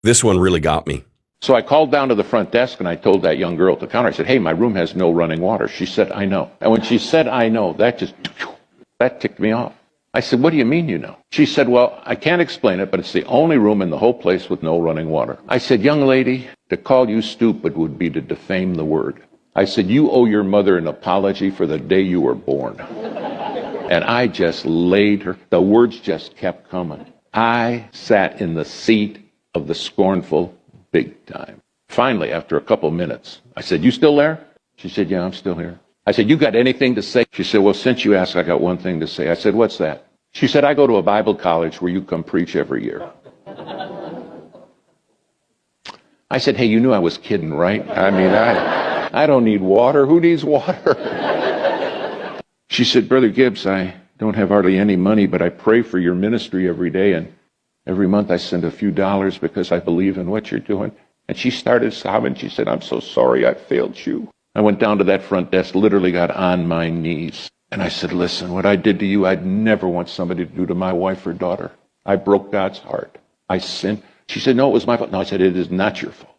This one really got me. So I called down to the front desk and I told that young girl at the counter, I said, hey, my room has no running water. She said, I know. And when she said, I know, that ticked me off. I said, what do you mean you know? She said, well, I can't explain it, but it's the only room in the whole place with no running water. I said, young lady, to call you stupid would be to defame the word. I said, you owe your mother an apology for the day you were born. And I just laid her. The words just kept coming. I sat in the seat of the scornful big time. Finally, after a couple minutes, I said, you still there? She said, yeah, I'm still here. I said, you got anything to say? She said, well, since you asked, I got one thing to say. I said, what's that? She said, I go to a Bible college where you come preach every year. I said, hey, you knew I was kidding, right? I mean, I don't need water. Who needs water? She said, Brother Gibbs, I don't have hardly any money, but I pray for your ministry every day, and every month I send a few dollars because I believe in what you're doing. And she started sobbing. She said, I'm so sorry I failed you. I went down to that front desk, literally got on my knees. And I said, listen, what I did to you, I'd never want somebody to do to my wife or daughter. I broke God's heart. I sinned. She said, no, it was my fault. No, I said, it is not your fault.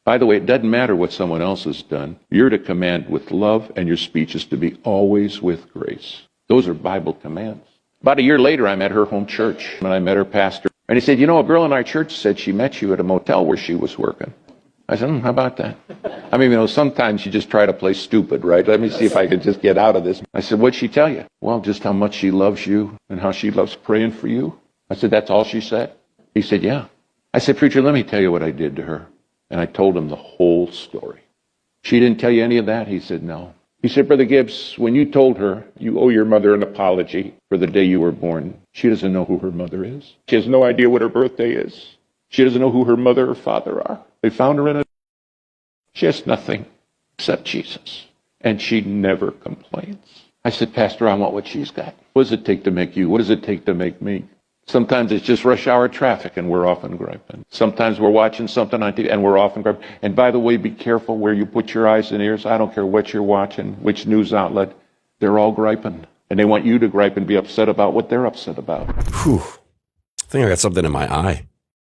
By the way, it doesn't matter what someone else has done. You're to command with love, and your speech is to be always with grace. Those are Bible commands. About a year later, I'm at her home church, and I met her pastor. And he said, you know, a girl in our church said she met you at a motel where she was working. I said, how about that? I mean, you know, sometimes you just try to play stupid, right? Let me see if I can just get out of this. I said, what'd she tell you? Well, just how much she loves you and how she loves praying for you. I said, that's all she said? He said, yeah. I said, preacher, let me tell you what I did to her. And I told him the whole story. She didn't tell you any of that? He said, no. He said, Brother Gibbs, when you told her you owe your mother an apology for the day you were born, she doesn't know who her mother is. She has no idea what her birthday is. She doesn't know who her mother or father are. They found her in a... She has nothing except Jesus. And she never complains. I said, Pastor, I want what she's got. What does it take to make you? What does it take to make me? Sometimes it's just rush hour traffic and we're often griping. Sometimes we're watching something on TV and we're often griping. And by the way, be careful where you put your eyes and ears. I don't care what you're watching, which news outlet. They're all griping. And they want you to gripe and be upset about what they're upset about. Whew. I think I got something in my eye.